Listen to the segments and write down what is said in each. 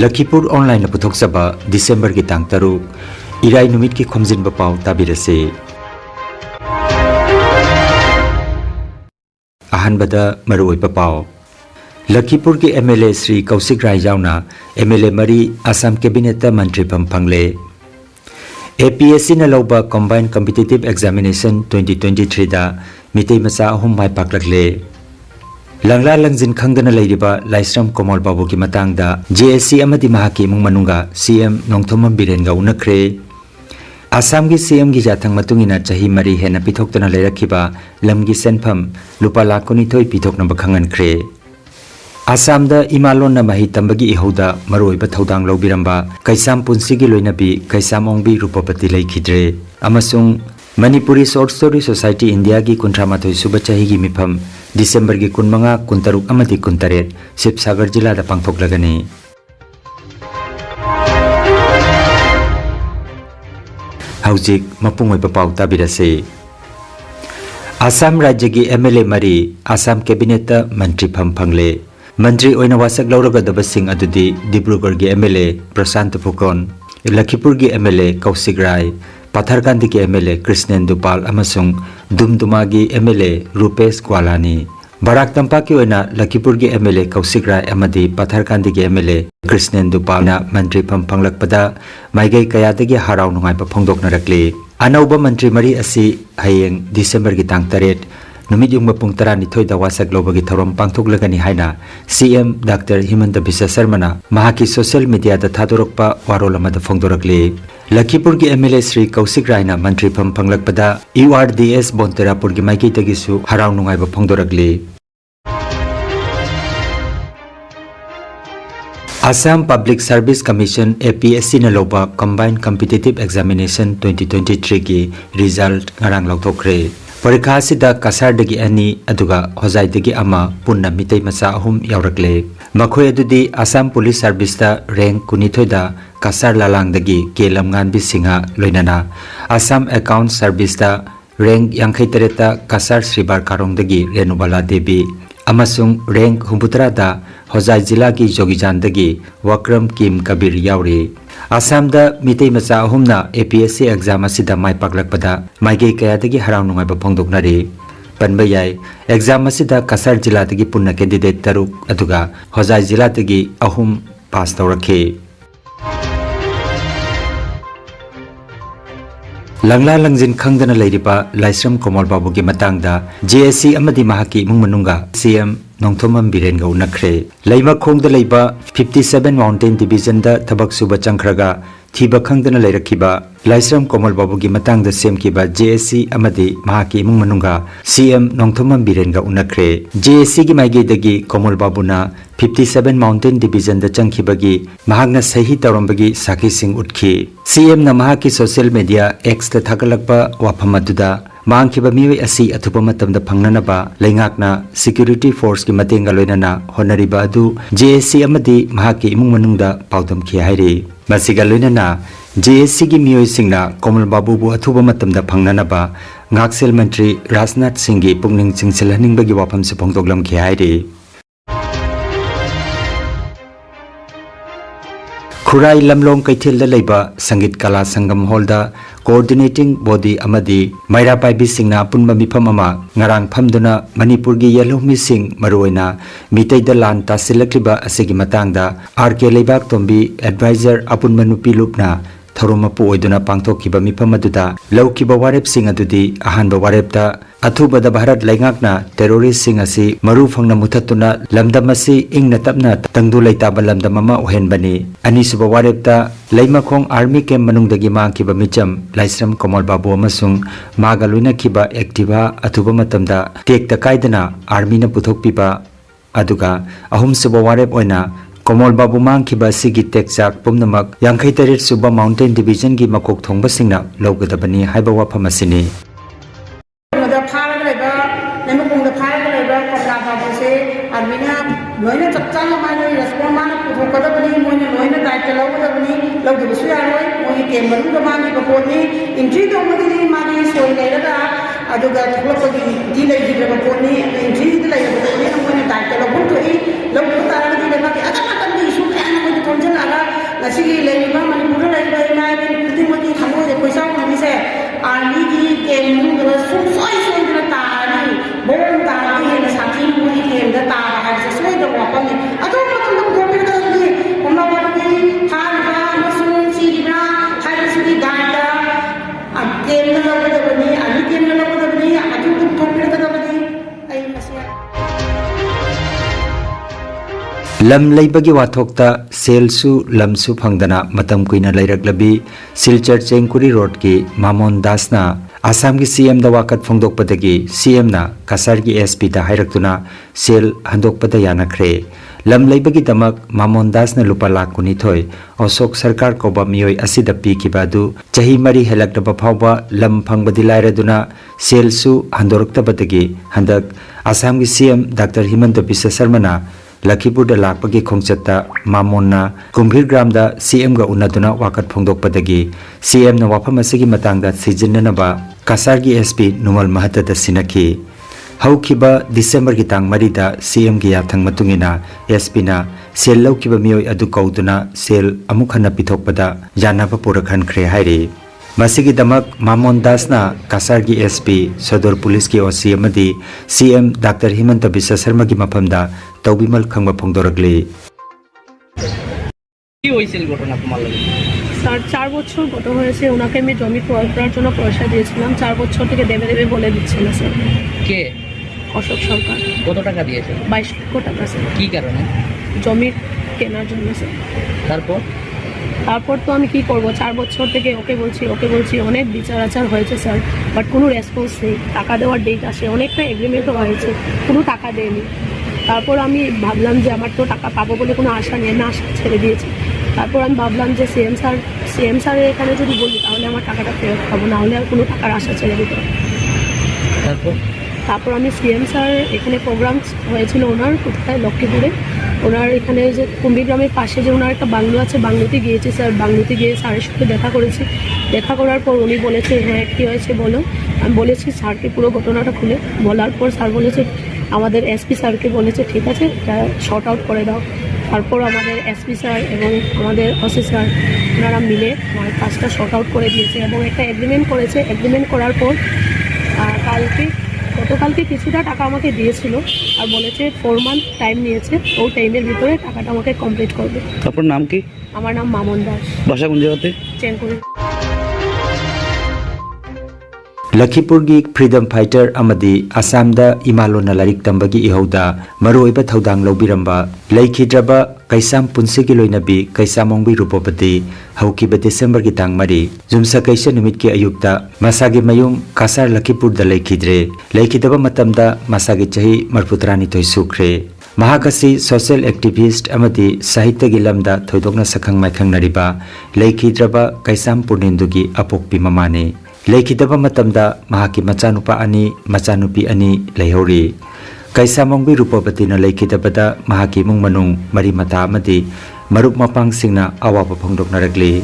Lakhipur online puthok saba December ki tang taruk irai numit ki Khomjinba Pao tabirase. Ahanbada maruoipa Pao. Lakhipur ki MLA Sri Kausik Rai Jauna MLA Mari Assam Cabinet Mantri Pampangle. APSC na lauba Combined Competitive Examination 2023 da mitay masa ahum mai paklagle. Langla langjin khangdana leiriba Laisram Komal Babu ki matangda JSC amadi mahaki mung manunga CM Nongthomam Birenga unakre. Assam gi CM gi jathang matungina chahi mari hena pithoktana leirakhiba lamgi senpham lupa lakoni thoi pithokna bakhangan kre. Assam da imalon na mahi tambagi ihoda maroiba thodang lobiramba kaisam punsigi loinabi kaisam ongbi rupapati leikhidre amasung Manipuri Short Story Society India ki kuntramathoi suba chahi gi mifam December ki kunmanga kuntaruk amati kuntaret Sibsagar jila da pangthoklagani. Haujik mapungoiba pau tabirase. Assam Rajya ki MLA Mari Assam Cabinet Mantri Phampangle. Mantri oina wasak lauragadaba sing adudi Dibrugarh gi MLA Prashant Phukon, Lakhipur gi MLA Kausik Rai, Patharkandi ki MLA Krishnendu Pal amasung Dumduma gi MLA Rupesh Gwalani. Barak Tampak ki oina Lakhipur gi MLA Kausik Rai amadi Patharkandi ki MLA Krishnendu Pal na Mantri Phampanglakpada maigai kayadagi harau nungai pa phongdoknarakli. Anauba Mantri Mari asi hayeng December gi tang 8 numit yung mapung tarani thoy da wasak lobagi thorom pangthoklagani haina CM Dr. Himanta Biswa Sarmana mahaki social media da thadorokpa warolama da phongdorakli. Lakhipur ki MLA Sri Kausik Rai na Mantri Phampanglakpada URDS Bonterapur gi maiki tagisu harau nungai ba phongdorakli. Assam Public Service Commission APSC na loba Combined Competitive Examination 2023 ki result ngarang lauthokre. Parikha asida kasar dagi ani aduga hozai dagi ama punna mitay masa ahum yaurakle. Makhoi adudi Assam Police Service da rank kunithoi da kasar lalang dagi kelam ngan bisinga loinana. Assam Account Service da rank yangkhai tereta kasar Sribar Karong dagi Renubala Devi. Amasung rank humputra da hozai jila ki Jogijan dagi Wakram Kim Kabir yauri. Assam da mitay masa ahumna APSC exam asida mai paklakpada maigai kayadagi harau nungai ba phongdoknari. Panbayai exam asida kasar jila dagi punna candidate taruk aduga hozai jila dagi ahum pass tawrakhe. Langla langjin khangdana leiriba Laisram Komal Babu ki matangda JSC amadi mahaki mung manunga CM Nongthomam Birenga unakre. Leima khongda leiba 57 Mountain Division da thabak suba changkhraga thiba khangdana leirakhiba Laisram Komal Babu ki matangda semkiba JSC amadi mahaki mung manunga CM Nongthomam Birenga unakre. JSC gi maigi dagi Komal Babu na 57 Mountain Division da changkhibagi mahakna sahi tawrambagi sakhi sing utkhi. CM na mahaki social media X ta thagalakpa wafam aduda mangkhiba miwi asi athupa matamda phangnanaba leingakna security force ki matenga loinana honariba adu JSC amadi mahaki imung manungda paudam khi hairi. Masiga loinana JSC gi miwi singna Komal Babu bu athupa matamda phangnanaba ngaksel mantri Rajnath Singh gi pungning chingsilhaningbagi wafam se phongdoklam khi hairi. Khurai Lamlong Kaithil da leiba Sangit Kala Sangam Hall da coordinating body amadi Maira Paibi Singna punba mifam ama ngarang phamduna Manipur gi Yelhomi Singh maruina mitay da lan tasilakliba asigi matangda RK Leibak Tombi advisor apun manupi lupna Tharumapu oiduna pangthokkiba mifam aduda laukiba warep sing adudi ahanba warep da athubada Bharat laingakna terrorist sing asi maru phangna muthatuna lamdam asi ingna tapna tangdu leitaba lamdam ama ohenbani. Anisuba warep da leimakhong army camp manungdagi mangkiba micham Laisram Komal Babu amasung maga loina khiba activa athuba matamda tekta kaidana army na puthokpiba aduga ahum suba warep oina Komal Babu mangkiba sigi tekchak pumnamak yangkhai taret suba Mountain Division gi makok thongba singna logadabani haiba wafam asini. लोइना चच्चा माने respond माने पुथोकदा बनी मोने लोइना दायित्व लौगदा बनी लौगदबसु यारोय मोनि के मनुंग माने बपोनी इंट्री तौबदी माने सोय लेरगा अदुगा थोलपगी दी लेजिब्रा बपोनी इंट्री दी लेजिब्रा बपोनी मोने दायित्व लौगुन थोई लौगु तारगदी लेमा के अदा मतम दी इशू एना मोनि थोंजन lam leibagi wathokta selsu lamsu phangdana matam kuina lairaklabi silchar chengkuri road ki mamon dasna Assam ki CM da wakat phongdokpadagi CM na kasar ki SP da hairaktuna sel handokpada yanakre lam leibagi damak mamon das na lupa lakh kuni thoi osok sarkar ko ba mioi asida pi ki badu chahi mari helak da phawba lam phangbadi lairaduna selsu handoroktabadagi handak Assam ki CM Dr. Himanta Biswa Sarma na Lakhipur da lakpagi khongchatta mamonna kumbhir gram da CM ga unaduna wakat phongdokpadagi CM na wafam asigi matangda sijinnanaba kasar gi SP numal mahata da sinaki haukiba December ki tang marida CM gi yathang matungina SP na sel laukiba mioi adu kauduna sel amukhana pithokpada janaba purakhan khre hairi masigi damak mamon das na kasar gi SP Sodor Police ki OC amadi CM Dr. Himanta Biswa Sarma gi maphamda tawbimal khangba phongdoragli কি হয়েছিল ঘটনা তোমার লাগে? Sir 4 বছর গত হয়েছে, ওনাকে আমি জমি ক্রয় করার জন্য পয়সা দিয়েছিলাম। 4 বছর থেকে দেবে দেবে বলে দিচ্ছে না স্যার। কে? অশোক সরকার। কত টাকা দিয়েছে? 22 লক্ষ টাকা স্যার। কি কারণে? জমি কেনার জন্য স্যার। তারপর তো আমি কি করব, 4 বছর থেকে ওকে বলছি অনেক বিচার আচার হয়েছে স্যার, বাট কোনো রেসপন্স নেই। টাকা দেওয়ার ডেট আসে, অনেকটা এগ্রিমেন্টও হয়েছে, কোনো টাকা দেয়নি। তারপর আমি ভাবলাম যে আমার তো টাকা পাবো বলে কোনো আশা নেই, আমি আশা ছেড়ে দিয়েছি। তারপর আমি ভাবলাম যে সিএম স্যারের এখানে যদি বলি তাহলে আমার টাকাটা ফেরত পাবো, না হলে আর কোনো টাকার আশা ছেড়ে দিতে হবে। তারপর আমি সিএম স্যার এখানে প্রোগ্রাম হয়েছিল ওনার কোথায় লক্ষ্মীপুরে, ওনার এখানে যে কুম্ভীগ্রামের পাশে যে ওনার একটা বাংলো আছে, বাংলোতে গিয়েছি স্যার। বাংলোতে গিয়ে স্যারের সাথে দেখা করেছি। দেখা করার পর উনি বলেছে হ্যাঁ কী হয়েছে বলো। আমি বলেছি স্যারকে পুরো ঘটনাটা খুলে বলার পর স্যার বলেছে, আমাদের এসপি স্যারকে বলেছে ঠিক আছে এটা শর্ট আউট করে দাও। তারপর আমাদের এসপি স্যার এবং আমাদের ওসি স্যার ওনারা মিলে আমার কাজটা শর্ট আউট করে দিয়েছে এবং একটা এগ্রিমেন্ট করেছে। এগ্রিমেন্ট করার পর গতকালকে কিছুটা টাকা আমাকে দিয়েছিল আর বলেছে 4 মান্থ টাইম নিয়েছে, ওই টাইমের ভিতরে টাকাটা আমাকে কমপ্লিট করবে। আপনার নাম কি? আমার নাম মামন দাস। বাসা কোন জায়গাতে? Chenkuri. Lakhipur gi freedom fighter amadi Assam da imalona larik tambagi ihauda maroiba thodang lobiramba laikhidraba kaisam punsi gi loinabi kaisamongbi rupopati haukiba December gi tangmari jumsa kaisa numit ki ayukta masagi mayum kasar Lakhipur da laikhidaba matamda masagi chahi marputrani toy sukre mahakasi social activist amadi sahitya gi lamda thoidokna sakhang maikhang nariba laikhidraba kaisam purnindugi apokpi mamane laikhidaba matamda mahaki machanupa ani machanupi ani leihori kaisamongbi rupapati na laikhidabada mahaki mung manung mari mata amadi marup mapang singna awapa phongdoknaragli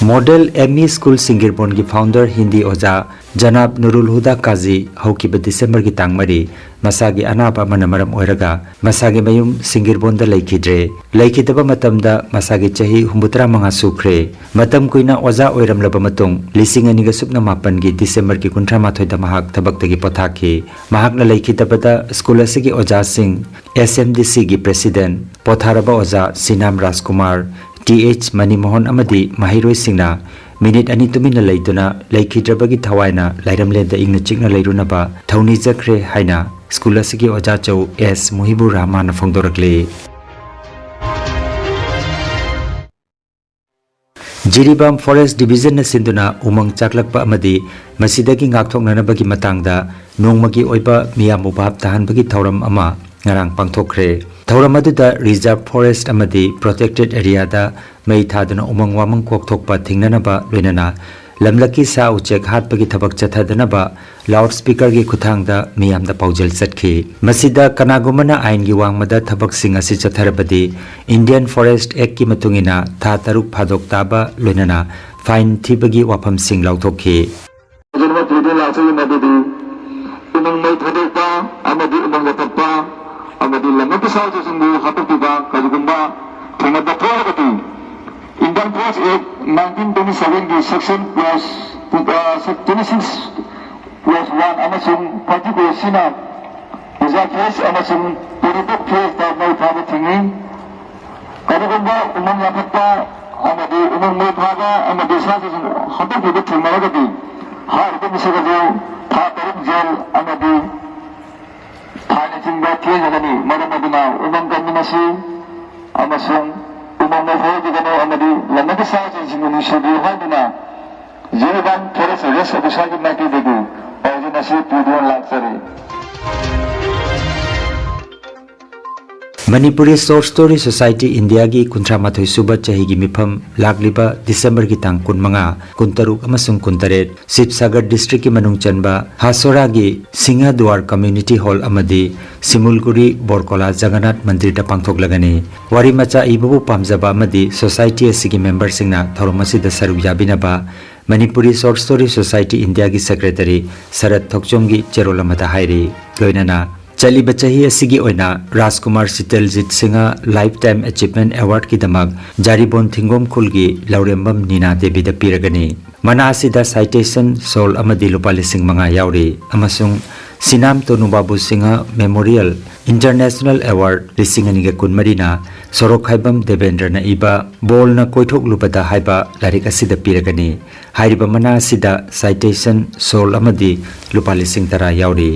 Model ME School Singirbon gi founder Hindi Oja Janab Nurul Huda Kazi haukiba December gi tangmari masagi anaba manamaram oiraga masagi mayum Singirbon da laikhidaba matamda masagi chahi 63 sukre matam kuina oja oiram laba matung lising ani ga supna mapan gi December gi 38 da mahak thabak tagi pothaki mahak na laikhidabada school asigi oja sing SMDC gi president potharaba oja Sinam Rajkumar TH Manimohon amadi mahiroi singna minute ani tumina leiduna laikhidrabagi thawaina lairamlenda ingna chikna leirunaba thauni jakre haina school asigi oja chau S Muhibur Rahman phongdorakle Jiribam Forest Division na sinduna umang chaklakpa amadi masidagi ngakthoknanabagi matangda nongmagi oiba miyam ubab tahanbagi thauram ama ngarang pangthokre thauram aduda reserve forest amadi protected area da mei thaduna umang wamang kokthokpa thingnanaba loinana lamlaki sa uchek hatpagi thabak chathadanaba loudspeaker gi khuthangda miyamda paujal chatki masida kanagumana ain gi wangmada thabak sing asi chatharabadi Indian Forest Act ki matungina tha taruk phadok taba loinana fine thibagi wafam sing lauthokhi umang mai thodokpa amadi umang watapa amadi lamaki sajo singbu haputiba kajugumba thengada thoragati Indian Forest Act 1927 di section plus 26+1 amasung particular sina reserve forest amasung protected forest da mai thaba thingin kajugumba umang watapa amadi umang mai thaba amadi sajo singbu haputiba thengmaragati har ko misagajo tha taruk jail amadi Jiriban Forest Risk Officer की mighty देखो और जो नशी पूर्ण लाख सरे Manipuri Short Story Society India gi kuntra mathoi suba chahi gi mifam lagliba December gi tang kunmanga kuntaruk amasung kuntaret Sibsagar district ki manung chanba Hasora gi Singhadwar Community Hall amadi Simulguri Borkola Jagannath Mandir da pangthok lagani wari macha ibu pamjaba amadi society asigi member singna thoromasi da saru yabinaba Manipuri Short Story Society India gi secretary Sarat Thokchom gi cherolamata hairi loinana चली बचाही असिगी ओइना राजकुमार सितलजीत Singh lifetime achievement award की दमक जारीबोन थिंगोम खुलगी लौरेंबम नीना देवी the पीरगनी मना असिदा citation soul अमदी लुपा लिसिंग मंगा यावरी अमसुंग सिनाम तोनु Babu Singh memorial international award लिसिंग अनिगे कुनमरीना सोरोक हाइबम देवेंद्र न इबा बोल न कोइथोक लुपदा हाइबा लारिक असिदा पीरगनी हाइरिबा मना असिदा साइटेशन सोल अमदी लुपा लिसिंग तरा यावरी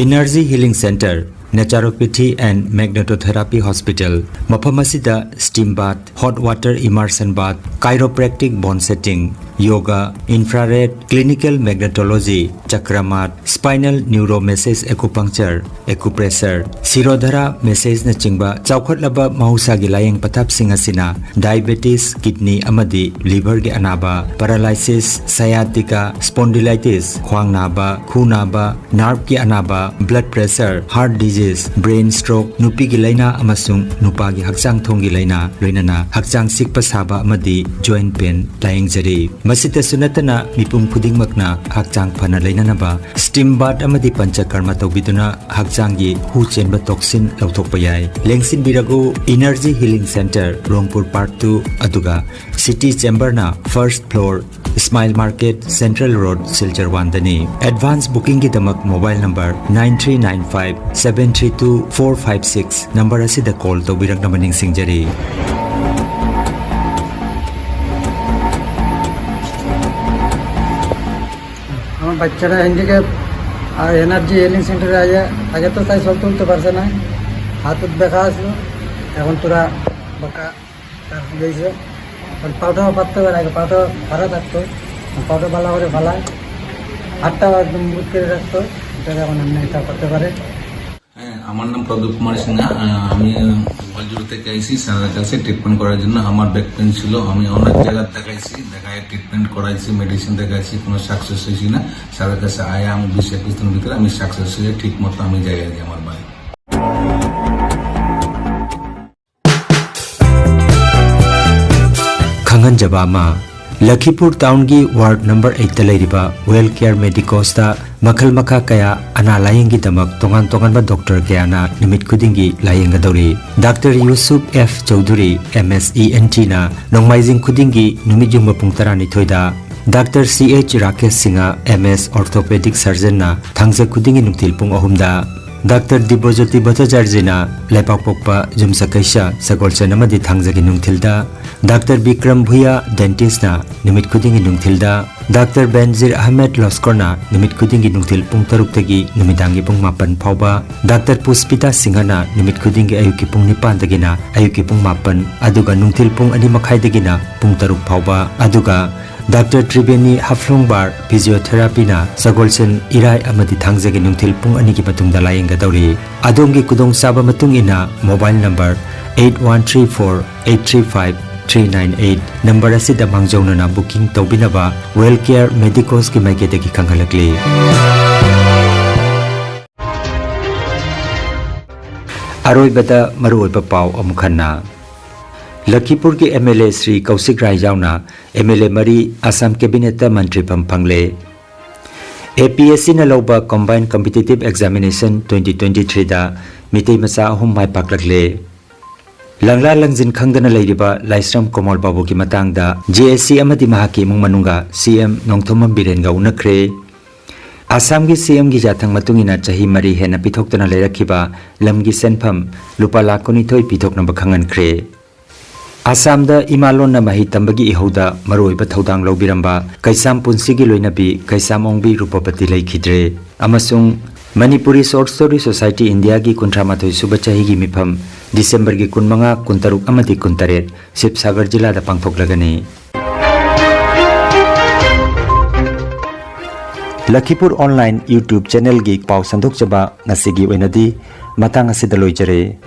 Energy Healing Center, Naturopathy and Magnetotherapy Hospital, Mapamasida Steam Bath, Hot Water Immersion Bath, Chiropractic Bone Setting, Yoga, Infrared, Clinical Magnetology, Chakramat, Spinal Neuro Massage Acupuncture, Acupressure, Sirodhara Massage na chingba, Chawkhat laba mahusa gi layang patap singasina, Diabetes, Kidney amadi, Liver gi anaba, Paralysis, Sciatica, Spondylitis, Khwang naba, Khu naba, Nerve gi anaba, Blood Pressure, Heart Disease, Brain Stroke, Nupi gi laina amasung Nupa gi hakchang thong gi laina, loinana hakchang sikpa saba amadi, Joint Pain, layang jari. Masita sunatana mipum khuding makna hakchang phana leinanaba steam bath amadi panchakarma tawbiduna hakchangi hu chenba toxin lauthokpa yai lengsin birago Energy Healing Center Rongpur Part 2 aduga City Chamber na first floor Smile Market Central Road Silchar 1 dani advance booking ki damak mobile number 9395 732 456 number asida call tawbirak na maning singjari বাচ্চারা handicap আর energy healing সেন্টারে আয়া আগে তো তাই সব তুলতে পারছে না হাতত ব্যথা আসলো এখন তোরা বাঁকা গেছে পাউটাও পাততে পারে আগে পাউটা ভাড়া থাকতো পাউটা ভালো করে ভালায় হাতটাও একদম বুট করে রাখতো এটা এখন এমনি এটা করতে পারে আমার নাম প্রদীপ কুমার সিনহা আমি গোয়ালজোড় থেকে আইসি স্যারের কাছে ট্রিটমেন্ট করার জন্য আমার ব্যাক পেন ছিল আমি অনেক জায়গায় দেখাইছি দেখায় ট্রিটমেন্ট করাইছি মেডিসিন দেখাইছি কোনো সাকসেস হয়েছি না স্যারের কাছে আয়া আমি 20-21 দিনের ভিতরে আমি সাকসেস হয়ে ঠিক মতো আমি যাই আর কি আমার বাড়ি Khangan Jabama Lakhipur Town gi Ward number 8 ta leiriba Well Care Medicos ta makhal makha kaya ana layeng gi damak tongan tongan ba doctor kaya na nimit khuding gi layeng ga dori Dr. Yusuf F Chaudhuri MSENT na nongmaijing khuding gi numit jung pung tarani thoida Dr. CH Rakesh Singha MS Orthopedic Surgeon na thangse khuding gi nungtil pung ahumda Dr. Dibojoti Bhattacharjina Lepak Pokpa Jumsa Kaisha Sagolchen amadi thangjagi nungthilda Dr. Bikram Bhuya Dentist na nimit khudingi nungthilda Dr. Benzir Ahmed Loskorna nimit khudingi nungthil pung taruk tagi numidangi pung 8 phauba Dr. Puspita Singhana nimit khudingi ayuki pung 9 tagina ayuki pung 8 aduga nungthil pung 2:30 tagina pung 3 phauba aduga Dr. Tribeni Haflongbar Physiotherapy na Sagolchen Irai amadi thangjagi nungthil pung 2 gi patungda layeng ga dauri adongi kudong saba matung ina mobile number 8134 835 398 number asida mangjona na booking tawbinaba Well Care Medicos ki maikete ki khanghalakli aroi bada maroi pa pau amukhanna Lakhipur ki MLA Sri Kausik Rai Jauna MLA Mari Assam Cabinet Mantri Pampangle APSC na loba Combined Competitive Examination 2023 da mitei macha ahum mai paklakle Langla langjin khangdana leiriba Laisram Komal Babu ki matangda JSC amadi mahaki mung manunga CM Nongthomam Biren ga unakre Assam gi CM gi jathang matungina chahi mari hena pithoktana leirakhiba lamgi senpham lupa lakoni thoi pithokna bakhangan kre Assam da imalon na mahi tambagi ihoda maroi ba thodang lobiramba kaisam punsigi loinabi kaisam ongbi rupapati leikhidre amasung Manipuri Short Story Society India gi kuntramathoi suba chahi gi mifam December gi kunmanga kuntaruk amadi kuntaret Sibsagar jila da pangthoklagani. Lakhipur online YouTube channel gi pau sandok jaba ngasigi oinadi matang asidaloi jare.